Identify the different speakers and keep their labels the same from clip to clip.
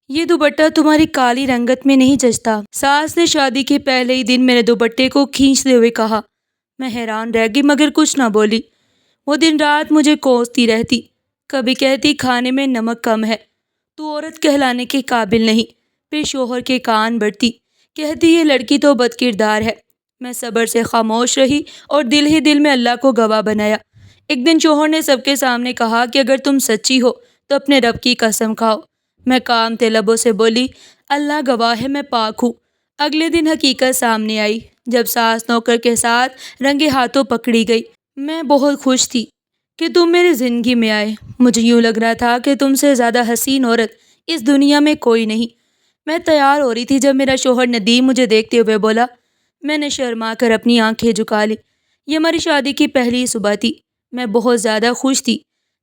Speaker 1: یہ دوپٹہ تمہاری کالی رنگت میں نہیں جچتا، ساس نے شادی کے پہلے ہی دن میرے دوپٹے کو کھینچتے ہوئے کہا۔ میں حیران رہ گئی مگر کچھ نہ بولی۔ وہ دن رات مجھے کوستی رہتی، کبھی کہتی کھانے میں نمک کم ہے، تو عورت کہلانے کے قابل نہیں، پھر شوہر کے کان بڑھتی، کہتی یہ لڑکی تو بد کردار ہے۔ میں صبر سے خاموش رہی اور دل ہی دل میں اللہ کو گواہ بنایا۔ ایک دن شوہر نے سب کے سامنے کہا کہ اگر تم سچی ہو تو اپنے رب کی قسم کھاؤ۔ میں کانپتے لبوں سے بولی، اللہ گواہ ہے میں پاک ہوں۔ اگلے دن حقیقت سامنے آئی جب ساس نوکر کے ساتھ رنگے ہاتھوں پکڑی گئی۔ میں بہت خوش تھی کہ تم میری زندگی میں آئے۔ مجھے یوں لگ رہا تھا کہ تم سے زیادہ حسین عورت اس دنیا میں کوئی نہیں۔ میں تیار ہو رہی تھی جب میرا شوہر ندیم مجھے دیکھتے ہوئے بولا۔ میں نے شرما کر اپنی آنکھیں جھکا لی۔ یہ ہماری شادی کی پہلی صبح تھی۔ میں بہت زیادہ خوش تھی۔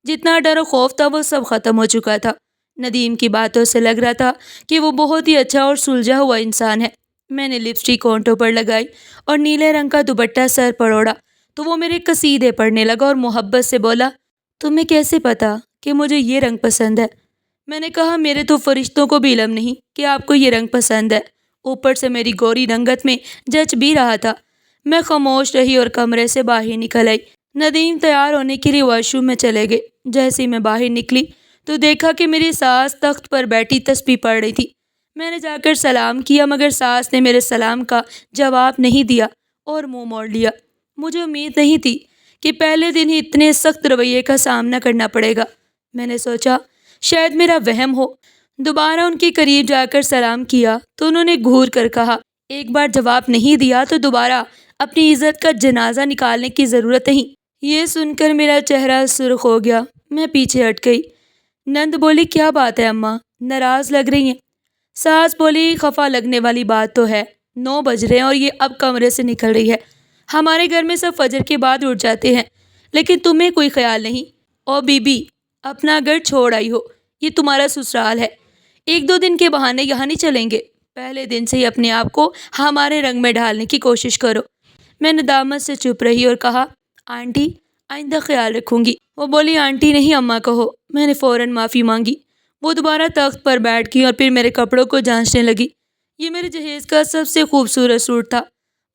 Speaker 1: جتنا ڈر و خوف تھا وہ سب ختم ہو چکا تھا۔ ندیم کی باتوں سے لگ رہا تھا کہ وہ بہت ہی اچھا اور سلجھا ہوا انسان ہے۔ میں نے لپسٹک ہونٹوں پر لگائی اور نیلے رنگ کا دوپٹہ سر پر اوڑھا تو وہ میرے قصیدے پڑھنے لگا اور محبت سے بولا، تمہیں کیسے پتا کہ مجھے یہ رنگ پسند ہے؟ میں نے کہا میرے تو فرشتوں کو بھی علم نہیں کہ آپ کو یہ رنگ پسند ہے۔ اوپر سے میری گوری رنگت میں جچ بھی رہا تھا۔ میں خاموش رہی اور کمرے سے باہر نکل آئی۔ ندیم تیار ہونے کے لیے واش روم میں چلے گئے۔ جیسے ہی میں باہر نکلی تو دیکھا کہ میری ساس تخت پر بیٹھی تسبیح پڑھ رہی تھی۔ میں نے جا کر سلام کیا مگر ساس نے میرے سلام کا جواب نہیں دیا اور منہ موڑ لیا۔ مجھے امید نہیں تھی کہ پہلے دن ہی اتنے سخت رویے کا سامنا کرنا پڑے گا۔ میں نے سوچا شاید میرا وہم ہو۔ دوبارہ ان کے قریب جا کر سلام کیا تو انہوں نے گھور کر کہا، ایک بار جواب نہیں دیا تو دوبارہ اپنی عزت کا جنازہ نکالنے کی ضرورت نہیں۔ یہ سن کر میرا چہرہ سرخ ہو گیا۔ میں پیچھے ہٹ گئی۔ نند بولی، کیا بات ہے اماں، ناراض لگ رہی ہیں؟ ساس بولی، خفا لگنے والی بات تو ہے، 9 بج رہے ہیں اور یہ اب کمرے سے نکل رہی ہے۔ ہمارے گھر میں سب فجر کے بعد اٹھ جاتے ہیں لیکن تمہیں کوئی خیال نہیں۔ او بی بی، اپنا گھر چھوڑ آئی ہو، یہ تمہارا سسرال ہے، 1-2 دن کے بہانے یہاں نہیں چلیں گے۔ پہلے دن سے ہی اپنے آپ کو ہمارے رنگ میں ڈھالنے کی کوشش کرو۔ میں ندامت سے چپ رہی اور کہا، آنٹی آئندہ خیال رکھوں گی۔ وہ بولی، آنٹی نہیں اماں کہو۔ میں نے فوراً معافی مانگی۔ وہ دوبارہ تخت پر بیٹھ گئی اور پھر میرے کپڑوں کو جانچنے لگی۔ یہ میرے جہیز کا سب سے خوبصورت سوٹ تھا،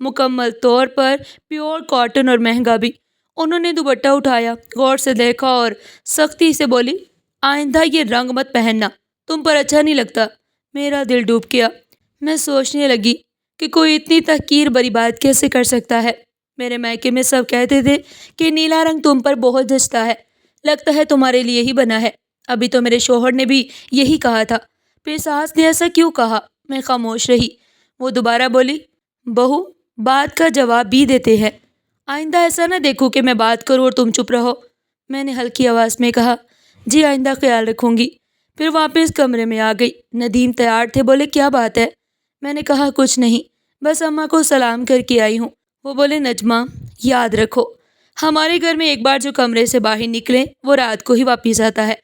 Speaker 1: مکمل طور پر پیور کاٹن اور مہنگا بھی۔ انہوں نے دوپٹہ اٹھایا، غور سے دیکھا اور سختی سے بولی، آئندہ یہ رنگ مت پہننا، تم پر اچھا نہیں لگتا۔ میرا دل ڈوب گیا۔ میں سوچنے لگی کہ کوئی اتنی تحقیر بری بات کیسے کر سکتا ہے۔ میرے میکے میں سب کہتے تھے کہ نیلا رنگ تم پر بہت جچتا ہے، لگتا ہے تمہارے لیے ہی بنا ہے۔ ابھی تو میرے شوہر نے بھی یہی کہا تھا، پھر ساس نے ایسا کیوں کہا؟ میں خاموش رہی۔ وہ دوبارہ بولی، بہو بات کا جواب بھی دیتے ہیں، آئندہ ایسا نہ دیکھو کہ میں بات کروں اور تم چپ رہو۔ میں نے ہلکی آواز میں کہا، جی آئندہ خیال رکھوں گی۔ پھر واپس کمرے میں آ گئی۔ ندیم تیار تھے، بولے، کیا بات ہے؟ میں نے کہا، کچھ نہیں، بس اماں کو سلام کر کے آئی ہوں۔ وہ بولے، نجمہ یاد رکھو، ہمارے گھر میں ایک بار جو کمرے سے باہر نکلے وہ رات کو ہی واپس آتا ہے۔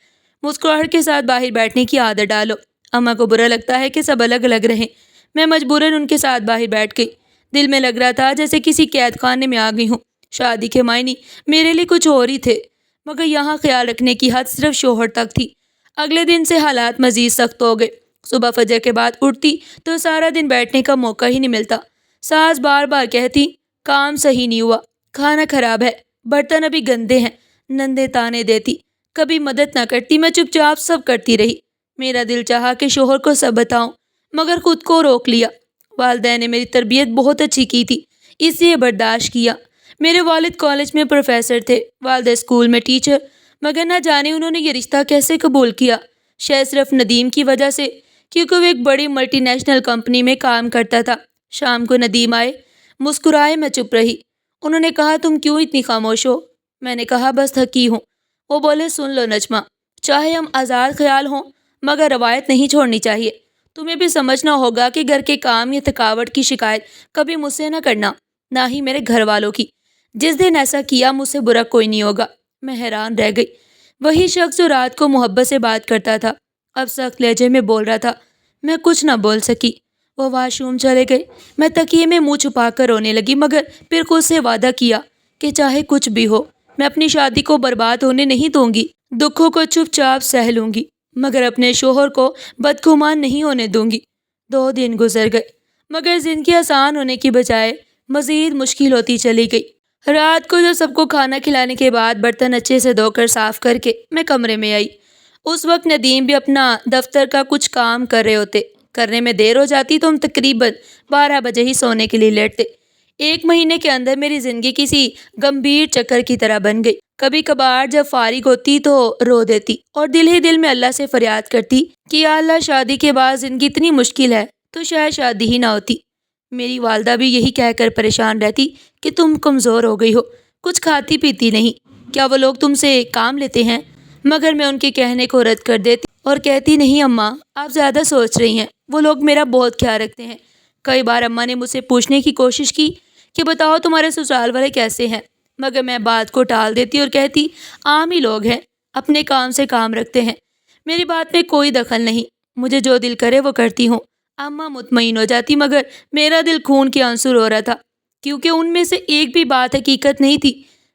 Speaker 1: مسکراہٹ کے ساتھ باہر بیٹھنے کی عادت ڈالو۔ اماں کو برا لگتا ہے کہ سب الگ الگ رہیں۔ میں مجبوراً ان کے ساتھ باہر بیٹھ گئی۔ دل میں لگ رہا تھا جیسے کسی قید خانے میں آ گئی ہوں۔ شادی کے معنی میرے لیے کچھ اور ہی تھے مگر یہاں خیال رکھنے کی حد صرف شوہر تک تھی۔ اگلے دن سے حالات مزید سخت ہو گئے۔ صبح فجر کے بعد اٹھتی تو سارا دن بیٹھنے کا موقع ہی نہیں ملتا۔ ساس بار بار کہتی، کام صحیح نہیں ہوا، کھانا خراب ہے، برتن ابھی گندے ہیں۔ نندے تانے دیتی، کبھی مدد نہ کرتی۔ میں چپ چاپ سب کرتی رہی۔ میرا دل چاہا کہ شوہر کو سب بتاؤں مگر خود کو روک لیا۔ والدہ نے میری تربیت بہت اچھی کی تھی، اس لیے برداشت کیا۔ میرے والد کالج میں پروفیسر تھے، والدہ اسکول میں ٹیچر، مگر نہ جانے انہوں نے یہ رشتہ کیسے قبول کیا۔ شاید صرف ندیم کی وجہ سے، کیونکہ وہ ایک بڑی ملٹی نیشنل کمپنی میں کام کرتا تھا۔ شام کو ندیم آئے، مسکرائے۔ میں چپ رہی۔ انہوں نے کہا، تم کیوں اتنی خاموش ہو؟ میں نے کہا، بس تھکی ہوں۔ وہ بولے، سن لو نجمہ، چاہے ہم آزاد خیال ہوں مگر روایت نہیں چھوڑنی چاہیے۔ تمہیں بھی سمجھنا ہوگا کہ گھر کے کام یا تھکاوٹ کی شکایت کبھی مجھ سے نہ کرنا، نہ ہی میرے گھر والوں کی۔ جس دن ایسا کیا مجھ سے برا کوئی نہیں ہوگا۔ میں حیران رہ گئی۔ وہی شخص جو رات کو محبت سے بات کرتا تھا اب سخت لہجے میں بول رہا تھا۔ میں کچھ نہ بول سکی۔ وہ واش روم چلے گئے۔ میں تکیے میں منہ چھپا کر رونے لگی مگر پھر خود سے وعدہ کیا کہ چاہے کچھ بھی ہو میں اپنی شادی کو برباد ہونے نہیں دوں گی، دکھوں کو چپ چاپ سہ لوں گی مگر اپنے شوہر کو بدگمان نہیں ہونے دوں گی۔ 2 دن گزر گئے مگر زندگی آسان ہونے کی بجائے مزید مشکل ہوتی چلی گئی۔ رات کو جو سب کو کھانا کھلانے کے بعد برتن اچھے سے دھو کر صاف کر کے میں کمرے میں آئی، اس وقت ندیم بھی اپنا دفتر کا کچھ کام کر رہے ہوتے۔ کرنے میں دیر ہو جاتی تو ہم تقریباً 12 بجے ہی سونے کے لیے لیٹتے۔ 1 مہینے کے اندر میری زندگی کسی گمبھیر چکر کی طرح بن گئی۔ کبھی کبھار جب فارغ ہوتی تو رو دیتی اور دل ہی دل میں اللہ سے فریاد کرتی کہ یا اللہ، شادی کے بعد زندگی اتنی مشکل ہے تو شاید شادی ہی نہ ہوتی۔ میری والدہ بھی یہی کہہ کر پریشان رہتی کہ تم کمزور ہو گئی ہو، کچھ کھاتی پیتی نہیں، کیا وہ لوگ تم سے کام لیتے ہیں؟ مگر میں ان کے کہنے کو رد کر دیتی اور کہتی نہیں اماں، آپ زیادہ سوچ رہی ہیں، وہ لوگ میرا بہت خیال رکھتے ہیں۔ کئی بار اماں نے مجھ سے پوچھنے کی کوشش کی کہ بتاؤ تمہارے سسرال والے کیسے ہیں، مگر میں بات کو ٹال دیتی اور کہتی عام ہی لوگ ہیں، اپنے کام سے کام رکھتے ہیں، میری بات میں کوئی دخل نہیں، مجھے جو دل کرے وہ کرتی ہوں۔ اماں مطمئن ہو جاتی مگر میرا دل خون کے آنسو رو رہا تھا کیونکہ ان میں سے ایک بھی بات حقیقت نہیں تھی۔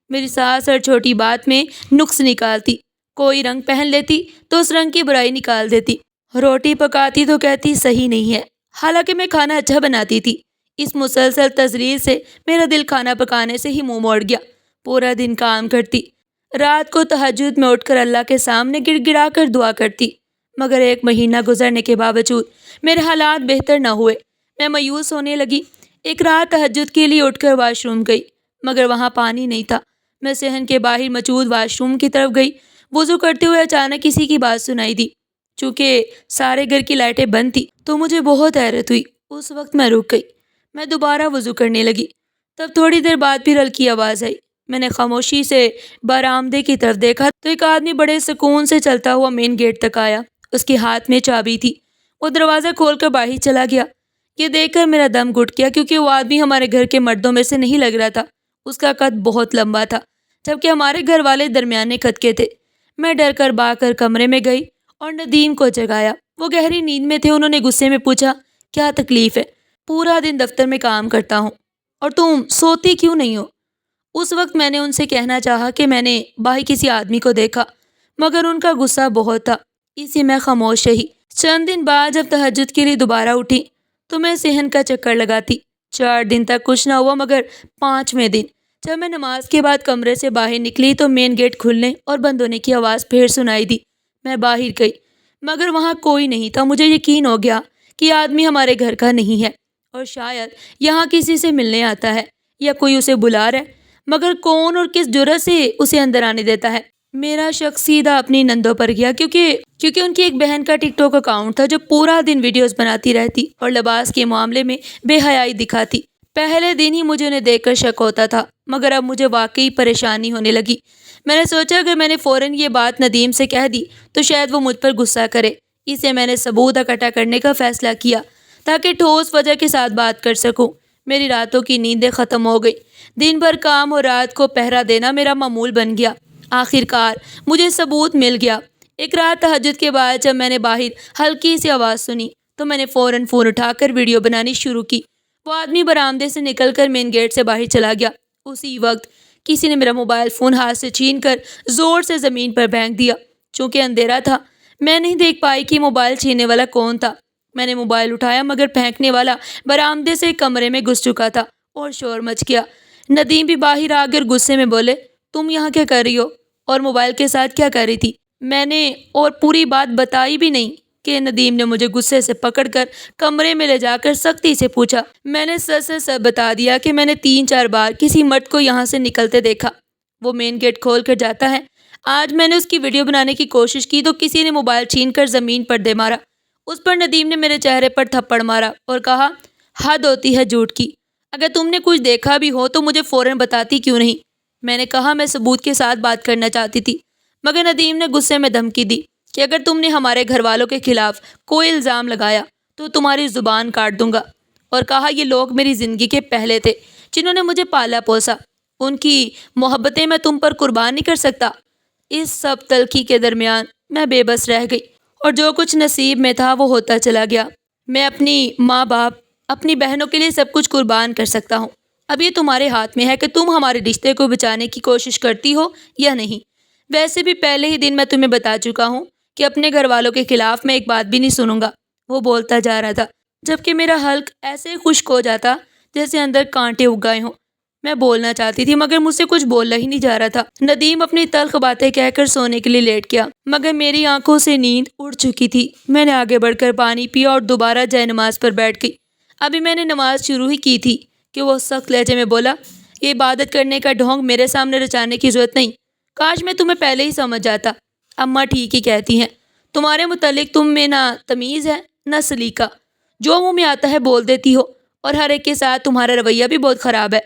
Speaker 1: میری ساس ہر چھوٹی بات میں نقص نکالتی، کوئی رنگ پہن لیتی تو اس رنگ کی برائی نکال دیتی، روٹی پکاتی تو کہتی صحیح نہیں ہے، حالانکہ میں کھانا اچھا بناتی تھی۔ اس مسلسل تزریع سے میرا دل کھانا پکانے سے ہی منہ موڑ گیا۔ پورا دن کام کرتی، رات کو تہجد میں اٹھ کر اللہ کے سامنے گڑ گڑا کر دعا کرتی، مگر 1 مہینہ گزرنے کے باوجود میرے حالات بہتر نہ ہوئے۔ میں مایوس ہونے لگی۔ ایک رات تہجد کے لیے اٹھ کر واش روم گئی مگر وہاں پانی نہیں تھا۔ میں صحن کے باہر موجود واش روم کی طرف گئی۔ وضو کرتے ہوئے اچانک کسی کی بات سنائی دی۔ چونکہ سارے گھر کی لائٹیں بند تھی تو مجھے بہت حیرت ہوئی۔ اس وقت میں رک گئی، میں دوبارہ وضو کرنے لگی۔ تب تھوڑی دیر بعد پھر ہلکی آواز آئی۔ میں نے خاموشی سے برآمدے کی طرف دیکھا تو ایک آدمی بڑے سکون سے چلتا ہوا مین گیٹ تک آیا۔ اس کے ہاتھ میں چابی تھی، وہ دروازہ کھول کر باہر چلا گیا۔ یہ دیکھ کر میرا دم گھٹ گیا کیونکہ وہ آدمی ہمارے گھر کے مردوں میں سے نہیں لگ رہا تھا۔ اس کا قد بہت لمبا تھا جبکہ ہمارے گھر والے درمیانے قد کے تھے۔ میں ڈر کر بھاگ کر کمرے میں گئی اور ندیم کو جگایا۔ وہ گہری نیند میں تھے۔ انہوں نے غصے میں پوچھا کیا تکلیف ہے؟ پورا دن دفتر میں کام کرتا ہوں اور تم سوتی کیوں نہیں ہو؟ اس وقت میں نے ان سے کہنا چاہا کہ میں نے باہر کسی آدمی کو دیکھا مگر ان کا غصہ بہت تھا، اسی میں خاموش رہی۔ چند دن بعد جب تہجد کے لیے دوبارہ اٹھی تو میں صحن کا چکر لگاتی۔ 4 دن تک کچھ نہ ہوا مگر 5ویں دن جب میں نماز کے بعد کمرے سے باہر نکلی تو مین گیٹ کھلنے اور بند ہونے کی آواز پھر سنائی دی۔ میں باہر گئی مگر وہاں کوئی نہیں تھا۔ مجھے یقین ہو گیا کہ یہ آدمی ہمارے گھر کا نہیں ہے اور شاید یہاں کسی سے ملنے آتا ہے یا کوئی اسے بلا رہا ہے، مگر کون اور کس جرأت سے اسے اندر آنے دیتا ہے؟ میرا شک سیدھا اپنی نندوں پر گیا کیونکہ ان کی ایک بہن کا ٹک ٹاک اکاؤنٹ تھا جو پورا دن ویڈیوز بناتی رہتی اور لباس کے معاملے میں بے حیائی دکھاتی۔ پہلے دن ہی مجھے انہیں دیکھ کر شک ہوتا تھا مگر اب مجھے واقعی پریشانی ہونے لگی۔ میں نے سوچا اگر میں نے فوراً یہ بات ندیم سے کہہ دی تو شاید وہ مجھ پر غصہ کرے۔ اسے میں نے ثبوت اکٹھا کرنے کا فیصلہ کیا تاکہ ٹھوس وجہ کے ساتھ بات کر سکوں۔ میری راتوں کی نیندیں ختم ہو گئی۔ دن بھر کام اور رات کو پہرا دینا میرا معمول بن گیا۔ آخر کار مجھے ثبوت مل گیا۔ ایک رات تہجد کے بعد جب میں نے باہر ہلکی سی آواز سنی تو میں نے فوراً فون اٹھا کر ویڈیو بنانی شروع کی۔ وہ آدمی برآمدے سے نکل کر مین گیٹ سے باہر چلا گیا۔ اسی وقت کسی نے میرا موبائل فون ہاتھ سے چھین کر زور سے زمین پر پھینک دیا۔ چونکہ اندھیرا تھا میں نہیں دیکھ پائی کہ موبائل چھیننے والا کون تھا۔ میں نے موبائل اٹھایا مگر پھینکنے والا برآمدے سے کمرے میں گھس چکا تھا اور شور مچ گیا۔ ندیم بھی باہر آ کر غصے میں بولے تم یہاں کیا کر رہی ہو اور موبائل کے ساتھ کیا کر رہی تھی؟ میں نے اور پوری بات بتائی بھی نہیں کہ ندیم نے مجھے غصے سے پکڑ کر کمرے میں لے جا کر سختی سے پوچھا۔ میں نے سچ بتا دیا کہ میں نے 3-4 بار کسی مرد کو یہاں سے نکلتے دیکھا، وہ مین گیٹ کھول کر جاتا ہے۔ آج میں نے اس کی ویڈیو بنانے کی کوشش کی تو کسی نے موبائل چھین کر زمین پر دے مارا۔ اس پر ندیم نے میرے چہرے پر تھپڑ مارا اور کہا حد ہوتی ہے جھوٹ کی، اگر تم نے کچھ دیکھا بھی ہو تو مجھے فوراً بتاتی کیوں نہیں؟ میں نے کہا میں ثبوت کے ساتھ بات کرنا چاہتی تھی مگر ندیم نے غصے میں دھمکی دی کہ اگر تم نے ہمارے گھر والوں کے خلاف کوئی الزام لگایا تو تمہاری زبان کاٹ دوں گا، اور کہا یہ لوگ میری زندگی کے پہلے تھے جنہوں نے مجھے پالا پوسا، ان کی محبتیں میں تم پر قربان نہیں کر سکتا۔ اس سب تلخی کے درمیان میں بے بس رہ گئی اور جو کچھ نصیب میں تھا وہ ہوتا چلا گیا۔ میں اپنی ماں باپ، اپنی بہنوں کے لیے سب کچھ قربان کر سکتا ہوں۔ اب یہ تمہارے ہاتھ میں ہے کہ تم ہمارے رشتے کو بچانے کی کوشش کرتی ہو یا نہیں۔ ویسے بھی پہلے ہی دن میں تمہیں بتا چکا ہوں کہ اپنے گھر والوں کے خلاف میں ایک بات بھی نہیں سنوں گا۔ وہ بولتا جا رہا تھا جبکہ میرا حلق ایسے خشک ہو جاتا جیسے اندر کانٹے اگ گئے ہوں۔ میں بولنا چاہتی تھی مگر مجھ سے کچھ بولا ہی نہیں جا رہا تھا۔ ندیم اپنی تلخ باتیں کہہ کر سونے کے لیے لیٹ گیا مگر میری آنکھوں سے نیند اڑ چکی تھی۔ میں نے آگے بڑھ کر پانی پیا اور دوبارہ جائے نماز پر بیٹھ گئی۔ ابھی میں نے نماز شروع ہی کی تھی کہ وہ سخت لہجے میں بولا، یہ عبادت کرنے کا ڈھونگ میرے سامنے رچانے کی ضرورت نہیں، کاش میں تمہیں پہلے ہی سمجھ جاتا۔ اماں ٹھیک ہی کہتی ہیں، تمہارے متعلق تم میں نہ تمیز ہے نہ سلیقہ، جو منہ میں آتا ہے بول دیتی ہو، اور ہر ایک کے ساتھ تمہارا رویہ بھی بہت خراب ہے۔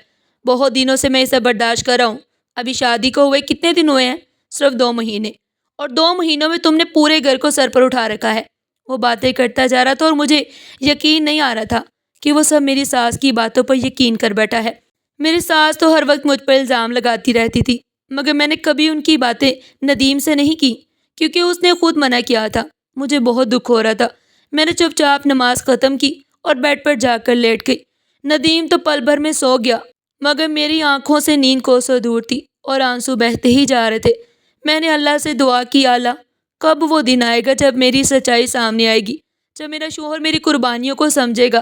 Speaker 1: بہت دنوں سے میں اسے برداشت کر رہا ہوں۔ ابھی شادی کو ہوئے کتنے دن ہوئے ہیں؟ صرف 2 مہینے، اور 2 مہینوں میں تم نے پورے گھر کو سر پر اٹھا رکھا ہے۔ وہ باتیں کرتا جا رہا تھا اور مجھے یقین نہیں آ رہا تھا کہ وہ سب میری ساس کی باتوں پر یقین کر بیٹھا ہے۔ میری ساس تو ہر وقت مجھ پر الزام لگاتی رہتی تھی مگر میں نے کبھی ان کی باتیں ندیم سے نہیں کی کیونکہ اس نے خود منع کیا تھا۔ مجھے بہت دکھ ہو رہا تھا۔ میں نے چپ چاپ نماز ختم کی اور بیڈ پر جا کر لیٹ گئی۔ ندیم تو پل بھر میں سو گیا مگر میری آنکھوں سے نیند کوسوں دور تھی اور آنسو بہتے ہی جا رہے تھے۔ میں نے اللہ سے دعا کی، اللہ کب وہ دن آئے گا جب میری سچائی سامنے آئے گی، جب میرا شوہر میری قربانیوں کو سمجھے گا۔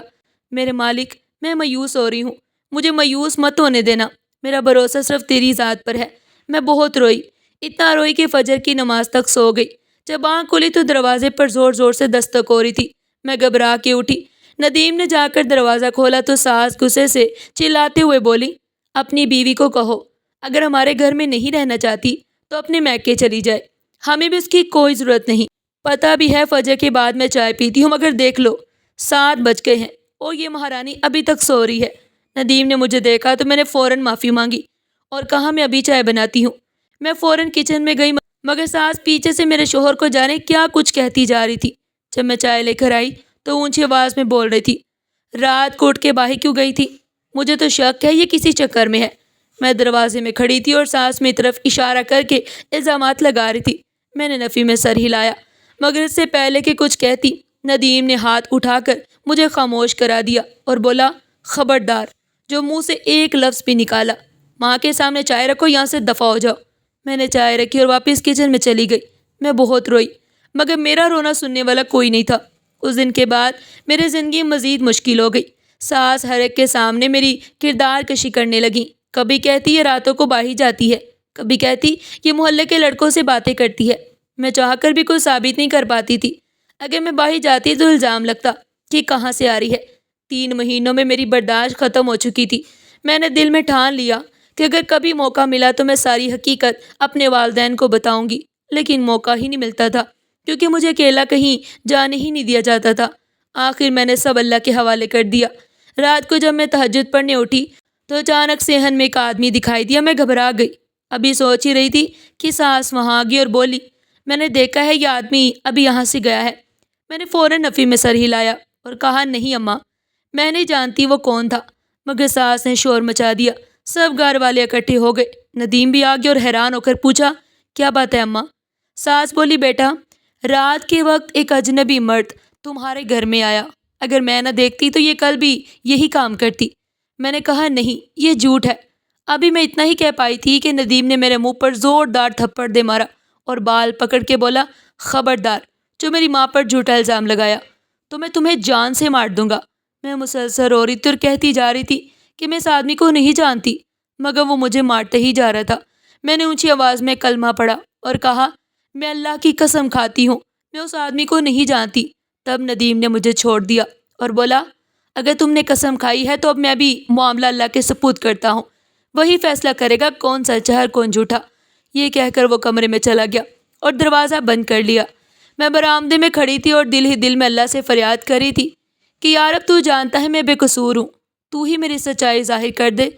Speaker 1: میرے مالک، میں مایوس ہو رہی ہوں، مجھے مایوس مت ہونے دینا، میرا بھروسہ صرف تیری ذات پر ہے۔ میں بہت روئی، اتنا روئی کہ فجر کی نماز تک سو گئی۔ جب آنکھ کھلی تو دروازے پر زور زور سے دستک ہو رہی تھی۔ میں گھبرا کے اٹھی۔ ندیم نے جا کر دروازہ کھولا تو ساس غصے سے چلاتے ہوئے بولی، اپنی بیوی کو کہو اگر ہمارے گھر میں نہیں رہنا چاہتی تو اپنے میکے چلی جائے، ہمیں بھی اس کی کوئی ضرورت نہیں۔ پتہ بھی ہے فجر کے بعد میں چائے پیتی ہوں مگر دیکھ لو 7 بج گئے ہیں اور یہ مہارانی ابھی تک سو رہی ہے۔ ندیم نے مجھے دیکھا تو میں نے فوراً معافی مانگی اور کہا میں ابھی چائے بناتی ہوں۔ میں فوراً کچن میں گئی مگر ساس پیچھے سے میرے شوہر کو جانے کیا کچھ کہتی جا رہی تھی۔ جب میں چائے لے کر آئی تو اونچی آواز میں بول رہی تھی، رات کو اٹھ کے باہر کیوں گئی تھی؟ مجھے تو شک ہے یہ کسی چکر میں ہے۔ میں دروازے میں کھڑی تھی اور ساس میری طرف اشارہ کر کے الزامات لگا رہی تھی۔ میں نے نفی میں سر ہلایا مگر اس سے پہلے کہ کچھ کہتی ندیم نے ہاتھ اٹھا کر مجھے خاموش کرا دیا اور بولا، خبردار جو منہ سے ایک لفظ بھی نکالا، ماں کے سامنے چائے رکھو، یہاں سے دفع ہو جاؤ۔ میں نے چائے رکھی اور واپس کچن میں چلی گئی۔ میں بہت روئی مگر میرا رونا سننے والا کوئی نہیں تھا۔ اس دن کے بعد میری زندگی مزید مشکل ہو گئی۔ ساس ہر ایک کے سامنے میری کردار کشی کرنے لگی۔ کبھی کہتی یہ راتوں کو باہر جاتی ہے، کبھی کہتی یہ محلے کے لڑکوں سے باتیں کرتی ہے۔ میں چاہ کر بھی کوئی ثابت نہیں کر پاتی تھی۔ اگر میں باہر جاتی تو الزام لگتا کہ کہاں سے آ رہی ہے۔ 3 مہینوں میں میری برداشت ختم ہو چکی تھی۔ میں نے دل میں ٹھان لیا کہ اگر کبھی موقع ملا تو میں ساری حقیقت اپنے والدین کو بتاؤں گی، لیکن موقع ہی نہیں ملتا تھا کیونکہ مجھے اکیلا کہیں جانے ہی نہیں دیا جاتا تھا۔ آخر میں نے سب اللہ کے حوالے کر دیا۔ رات کو جب میں تہجد پڑھنے اٹھی تو اچانک صحن میں ایک آدمی دکھائی دیا۔ میں گھبرا گئی۔ ابھی سوچ ہی رہی تھی کہ ساس وہاں آ گئی اور بولی، میں نے دیکھا ہے یہ آدمی ابھی یہاں سے گیا ہے۔ میں نے فوراً نفی میں سر ہلایا اور کہا، نہیں اماں، میں نہیں جانتی وہ کون تھا۔ مگر ساس نے شور مچا دیا۔ سب گھر والے اکٹھے ہو گئے۔ ندیم بھی آ گیا اور حیران ہو کر پوچھا، کیا بات ہے اماں؟ ساس بولی، بیٹا رات کے وقت ایک اجنبی مرد تمہارے گھر میں آیا، اگر میں نہ دیکھتی تو یہ کل بھی یہی کام کرتی۔ میں نے کہا، نہیں یہ جھوٹ ہے۔ ابھی میں اتنا ہی کہہ پائی تھی کہ ندیم نے میرے منہ پر زوردار تھپڑ دے مارا اور بال پکڑ کے بولا، خبردار جو میری ماں پر جھوٹا الزام لگایا تو میں تمہیں جان سے مار دوں گا۔ میں مسلسل رو رہی تھی اور کہتی جا رہی تھی کہ میں اس آدمی کو نہیں جانتی مگر وہ مجھے مارتے ہی جا رہا تھا۔ میں نے اونچی آواز میں کلمہ پڑھا اور کہا، میں اللہ کی قسم کھاتی ہوں میں اس آدمی کو نہیں جانتی۔ تب ندیم نے مجھے چھوڑ دیا اور بولا، اگر تم نے قسم کھائی ہے تو اب میں بھی معاملہ اللہ کے سپرد کرتا ہوں، وہی فیصلہ کرے گا کون سچا ہے اور کون جھوٹا۔ یہ کہہ کر وہ کمرے میں چلا گیا اور دروازہ بند کر لیا۔ میں برآمدے میں کھڑی تھی اور دل ہی دل میں اللہ سے فریاد کر رہی تھی کہ یا رب تو جانتا ہے میں بے قصور ہوں، تو ہی میری سچائی ظاہر کر دے۔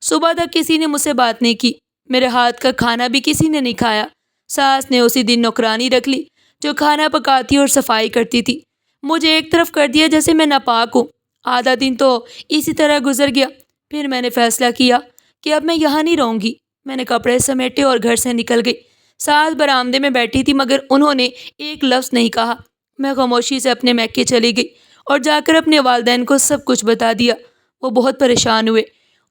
Speaker 1: صبح تک کسی نے مجھ سے بات نہیں کی، میرے ہاتھ کا کھانا بھی کسی نے نہیں کھایا۔ ساس نے اسی دن نوکرانی رکھ لی جو کھانا پکاتی اور صفائی کرتی تھی۔ مجھے ایک طرف کر دیا جیسے میں ناپاک ہوں۔ آدھا دن تو اسی طرح گزر گیا۔ پھر میں نے فیصلہ کیا کہ اب میں یہاں نہیں رہوں گی۔ میں نے کپڑے سمیٹے اور گھر سے نکل گئی۔ ساس برآمدے میں بیٹھی تھی مگر انہوں نے ایک لفظ نہیں کہا۔ میں خاموشی سے اپنے میکے چلی گئی اور جا کر اپنے والدین کو سب کچھ بتا دیا۔ وہ بہت پریشان ہوئے۔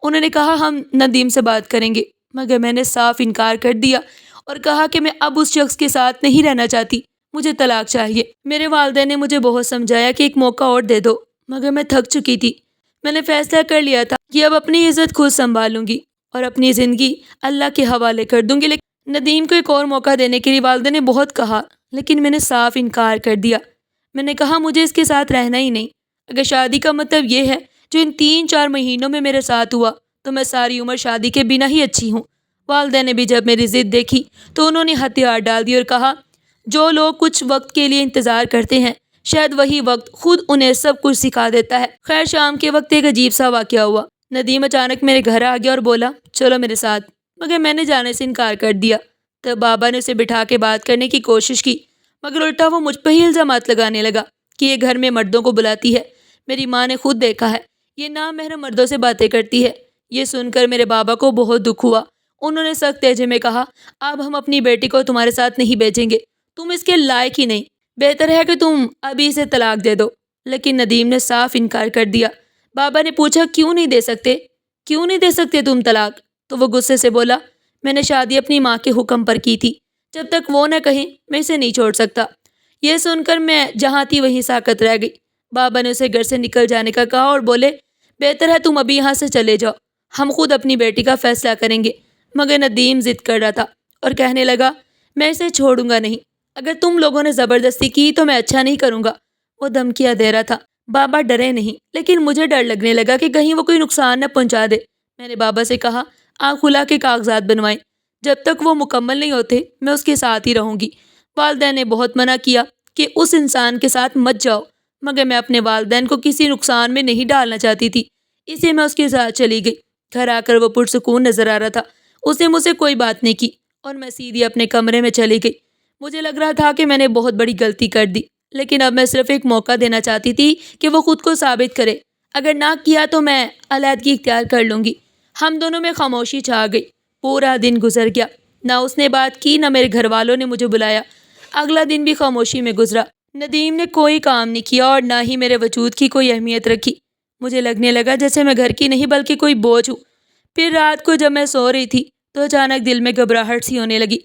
Speaker 1: انہوں نے کہا ہم ندیم سے بات کریں گے، مگر میں نے صاف انکار کر دیا اور کہا کہ میں اب اس شخص کے ساتھ نہیں رہنا چاہتی۔ مجھے طلاق چاہیے۔ میرے والدین نے مجھے بہت سمجھایا کہ ایک موقع اور دے دو، مگر میں تھک چکی تھی۔ میں نے فیصلہ کر لیا تھا کہ اب اپنی عزت خود سنبھالوں گی اور اپنی زندگی اللہ کے حوالے کر دوں گی۔ لیکن ندیم کو ایک اور موقع دینے کے لیے والدین نے بہت کہا، لیکن میں نے صاف انکار کر دیا۔ میں نے کہا مجھے اس کے ساتھ رہنا ہی نہیں۔ اگر شادی کا مطلب یہ ہے جو ان 3-4 مہینوں میں میرے ساتھ ہوا، تو میں ساری عمر شادی کے بنا ہی اچھی ہوں۔ والدین نے بھی جب میری ضد دیکھی تو انہوں نے ہتھیار ڈال دی اور کہا، جو لوگ کچھ وقت کے لیے انتظار کرتے ہیں، شاید وہی وقت خود انہیں سب کچھ سکھا دیتا ہے۔ خیر شام کے وقت ایک عجیب سا واقعہ ہوا۔ ندیم اچانک میرے گھر آ گیا اور بولا، چلو میرے ساتھ، مگر میں نے جانے سے انکار کر دیا۔ تب بابا نے اسے بٹھا کے بات کرنے کی کوشش کی، مگر الٹا وہ مجھ پہ ہی الزامات لگانے لگا کہ یہ گھر میں مردوں کو بلاتی ہے۔ میری ماں نے خود دیکھا ہے، یہ نامحرم مردوں سے باتیں کرتی ہے۔ یہ سن کر میرے بابا کو بہت دکھ ہوا۔ انہوں نے سخت لہجے میں کہا، اب ہم اپنی بیٹی کو تمہارے ساتھ نہیں بھیجیں گے، تم اس کے لائق ہی نہیں، بہتر ہے کہ تم ابھی اسے طلاق دے دو۔ لیکن ندیم نے صاف انکار کر دیا۔ بابا نے پوچھا، کیوں نہیں دے سکتے تم طلاق؟ تو وہ غصے سے بولا، میں نے شادی اپنی ماں کے حکم پر کی تھی، جب تک وہ نہ کہیں میں اسے نہیں چھوڑ سکتا۔ یہ سن کر میں جہاں تھی وہیں ساکت رہ گئی۔ بابا نے اسے گھر سے نکل جانے کا کہا اور بولے، بہتر ہے تم ابھی یہاں سے چلے جاؤ، ہم خود اپنی بیٹی کا فیصلہ کریں گے۔ مگر ندیم ضد کر رہا تھا اور کہنے لگا، میں اسے چھوڑوں گا نہیں، اگر تم لوگوں نے زبردستی کی تو میں اچھا نہیں کروں گا۔ وہ دھمکیاں دے رہا تھا۔ بابا ڈرے نہیں، لیکن مجھے ڈر لگنے لگا کہ کہیں وہ کوئی نقصان نہ پہنچا دے۔ میں نے بابا سے کہا، آپ خلا کے کاغذات بنوائیں، جب تک وہ مکمل نہیں ہوتے میں اس کے ساتھ ہی رہوں گی۔ والدین نے بہت منع کیا کہ اس انسان کے ساتھ مت جاؤ، مگر میں اپنے والدین کو کسی نقصان میں نہیں ڈالنا چاہتی تھی، اسے میں اس کے ساتھ چلی گئی۔ گھر آ کر وہ پرسکون نظر آ رہا تھا۔ اس نے مجھ سے کوئی بات نہیں کی اور میں سیدھی اپنے کمرے میں چلی گئی۔ مجھے لگ رہا تھا کہ میں نے بہت بڑی غلطی کر دی، لیکن اب میں صرف ایک موقع دینا چاہتی تھی کہ وہ خود کو ثابت کرے۔ اگر نہ کیا تو میں علیحدگی اختیار کر لوں گی۔ ہم دونوں میں خاموشی چھا گئی۔ پورا دن گزر گیا، نہ اس نے بات کی نہ میرے گھر والوں نے مجھے بلایا۔ اگلا دن بھی خاموشی میں گزرا۔ ندیم نے کوئی کام نہیں کیا اور نہ ہی میرے وجود کی کوئی اہمیت رکھی۔ مجھے لگنے لگا جیسے میں گھر کی نہیں بلکہ کوئی بوجھ ہوں۔ پھر رات کو جب میں سو رہی تھی تو اچانک دل میں گھبراہٹ سی ہونے لگی۔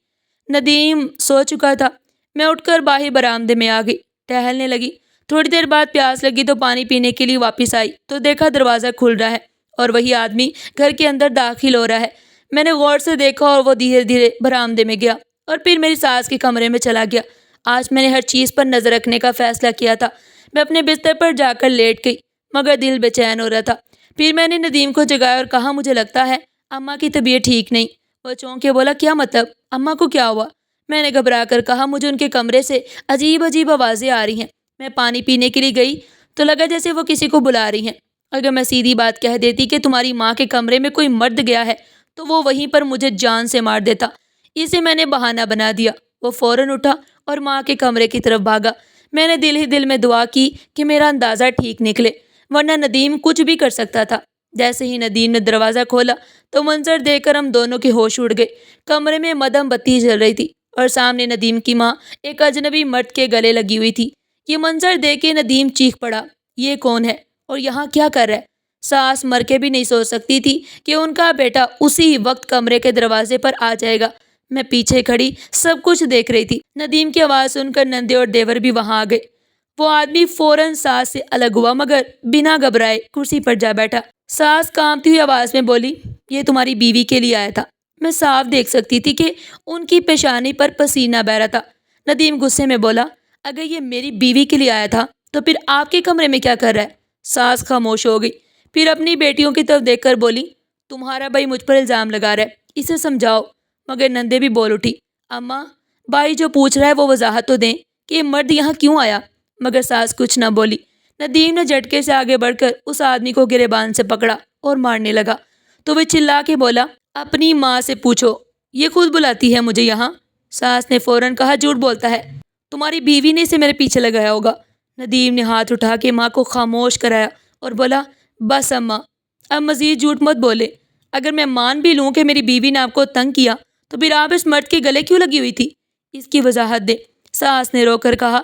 Speaker 1: ندیم سو چکا تھا۔ میں اٹھ کر باہر برآمدے میں آ گئی، ٹہلنے لگی۔ تھوڑی دیر بعد پیاس لگی تو پانی پینے کے لیے واپس آئی تو دیکھا دروازہ کھل رہا ہے اور وہی آدمی گھر کے اندر داخل ہو رہا ہے۔ میں نے غور سے دیکھا اور وہ دھیرے دھیرے برآمدے میں گیا اور پھر میری ساس کے کمرے میں چلا گیا۔ آج میں نے ہر چیز پر نظر رکھنے کا فیصلہ کیا تھا۔ میں اپنے بستر پر جا کر لیٹ گئی، مگر دل بے چین ہو رہا تھا۔ پھر میں نے ندیم کو جگایا اور کہا، مجھے لگتا ہے اماں کی طبیعت ٹھیک نہیں۔ وہ چونک کے بولا، کیا مطلب؟ اماں کو کیا ہوا؟ میں نے گھبرا کر کہا، مجھے ان کے کمرے سے عجیب عجیب آوازیں آ رہی ہیں۔ میں پانی پینے کے لیے گئی تو لگا جیسے وہ کسی کو بلا رہی ہیں۔ اگر میں سیدھی بات کہہ دیتی کہ تمہاری ماں کے کمرے میں کوئی مرد گیا ہے تو وہ وہیں پر مجھے جان سے مار دیتا۔ اسے میں نے بہانہ بنا دیا۔ وہ فوراً اٹھا اور ماں کے کمرے کی طرف بھاگا۔ میں نے دل ہی دل میں دعا کی کہ میرا اندازہ ٹھیک نکلے، ورنہ ندیم کچھ بھی کر سکتا تھا۔ جیسے ہی ندیم نے دروازہ کھولا تو منظر دیکھ کر ہم دونوں کے ہوش اڑ گئے۔ کمرے میں مدھم بتی جل رہی تھی اور سامنے ندیم کی ماں ایک اجنبی مرد کے گلے لگی ہوئی تھی۔ یہ منظر دیکھ کے ندیم چیخ پڑا، یہ کون ہے اور یہاں کیا کر رہا ہے؟ ساس مر کے بھی نہیں سوچ سکتی تھی کہ ان کا بیٹا اسی وقت کمرے کے دروازے پر آ جائے گا۔ میں پیچھے کھڑی سب کچھ دیکھ رہی تھی۔ ندیم کی آواز سن کر نندے اور دیور بھی وہاں آ گئے۔ وہ آدمی فوراً ساس سے الگ ہوا مگر بنا گھبرائے کرسی پر جا بیٹھا۔ ساس کانپتی ہوئی آواز میں بولی، یہ تمہاری بیوی کے لیے آیا تھا۔ میں صاف دیکھ سکتی تھی کہ ان کی پیشانی پر پسینہ بہہ رہا تھا۔ ندیم غصے میں بولا، اگر یہ میری بیوی کے لیے آیا تھا تو پھر آپ کے کمرے میں کیا کر رہا ہے؟ ساس خاموش ہو گئی، پھر اپنی بیٹیوں کی طرف دیکھ کر بولی، تمہارا بھائی مجھ پر الزام لگا رہا ہے، اسے سمجھاؤ۔ مگر نندے بھی بول اٹھی، اماں بھائی جو پوچھ رہا ہے وہ وضاحت تو دیں کہ یہ مرد یہاں کیوں آیا۔ مگر ساس کچھ نہ بولی۔ ندیم نے جھٹکے سے آگے بڑھ کر اس آدمی کو گریبان سے پکڑا اور مارنے لگا تو وہ چلا کے بولا، اپنی ماں سے پوچھو، یہ خود بلاتی ہے مجھے یہاں۔ ساس نے فوراً کہا، جھوٹ بولتا ہے، تمہاری بیوی نے اسے میرے پیچھے لگایا ہوگا۔ ندیم نے ہاتھ اٹھا کے ماں کو خاموش کرایا اور بولا، بس اماں اب مزید جھوٹ مت بولے۔ اگر میں مان بھی لوں کہ میری بیوی نے آپ کو تنگ کیا تو پھر آپ اس مرد کے گلے کیوں لگی ہوئی تھی؟ اس کی وضاحت دے۔ ساس نے رو کر کہا،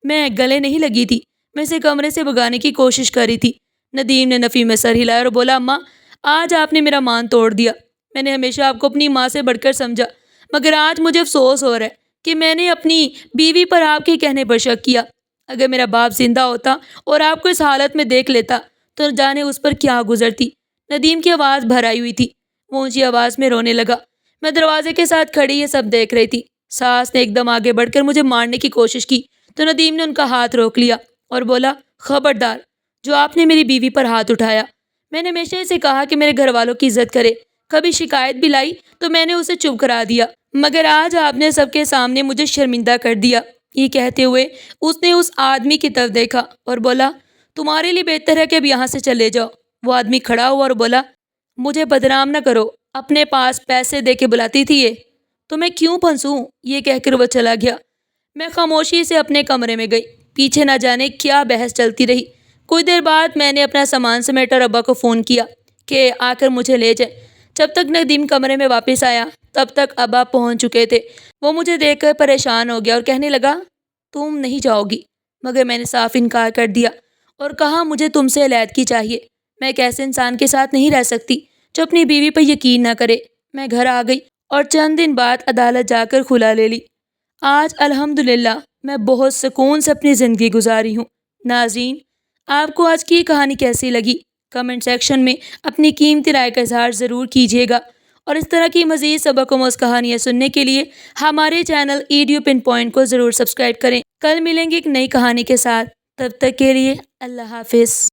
Speaker 1: میں گلے نہیں لگی تھی، میں اسے کمرے سے بھگانے کی کوشش کر رہی تھی۔ ندیم نے نفی میں سر ہلایا اور بولا، اماں آج آپ نے میرا مان توڑ دیا۔ میں نے ہمیشہ آپ کو اپنی ماں سے بڑھ کر سمجھا، مگر آج مجھے افسوس ہو رہا ہے کہ میں نے اپنی بیوی پر آپ کے کہنے پر شک کیا۔ اگر میرا باپ زندہ ہوتا اور آپ کو اس حالت میں دیکھ لیتا تو جانے اس پر کیا گزرتی۔ ندیم کی آواز بھر آئی ہوئی تھی۔ وہ اونچی آواز میں رونے لگا۔ میں دروازے کے ساتھ کھڑی یہ سب دیکھ رہی تھی۔ ساس نے ایک دم آگے بڑھ کر مجھے مارنے کی کوشش کی تو ندیم نے ان کا ہاتھ روک لیا اور بولا، خبردار جو آپ نے میری بیوی پر ہاتھ اٹھایا۔ میں نے ہمیشہ اسے کہا کہ میرے گھر والوں کی عزت کرے، کبھی شکایت بھی لائی تو میں نے اسے چپ کرا دیا، مگر آج آپ نے سب کے سامنے مجھے شرمندہ کر دیا۔ یہ کہتے ہوئے اس نے اس آدمی کی طرف دیکھا اور بولا، تمہارے لیے بہتر ہے کہ اب یہاں سے چلے جاؤ۔ وہ آدمی کھڑا ہوا اور بولا، مجھے بدنام نہ کرو، اپنے پاس پیسے دے کے بلاتی تھی یہ، تو میں کیوں پھنسوں؟ یہ کہہ کر وہ چلا گیا۔ میں خاموشی سے اپنے کمرے میں گئی۔ پیچھے نہ جانے کیا بحث چلتی رہی۔ کچھ دیر بعد میں نے اپنا سامان سمیٹا اور ابا کو فون کیا کہ آ کر مجھے لے جائیں۔ جب تک ندیم کمرے میں واپس آیا تب تک ابا پہنچ چکے تھے۔ وہ مجھے دیکھ کر پریشان ہو گیا اور کہنے لگا، تم نہیں جاؤ گی؟ مگر میں نے صاف انکار کر دیا اور کہا، مجھے تم سے علیحدگی چاہیے۔ میں ایک ایسے انسان کے ساتھ نہیں رہ سکتی جو اپنی بیوی پر یقین نہ کرے۔ میں گھر آ گئی اور چند دن بعد عدالت جا کر کھلا لے لی۔ آج الحمدللہ میں بہت سکون سے اپنی زندگی گزاری ہوں۔ ناظرین، آپ کو آج کی یہ کہانی کیسی لگی؟ کمنٹ سیکشن میں اپنی قیمتی رائے کا اظہار ضرور کیجیے گا، اور اس طرح کی مزید سبق آموز کہانیاں سننے کے لیے ہمارے چینل ایڈیو پن پوائنٹ کو ضرور سبسکرائب کریں۔ کل ملیں گے ایک نئی کہانی کے ساتھ، تب تک کے لیے اللہ حافظ۔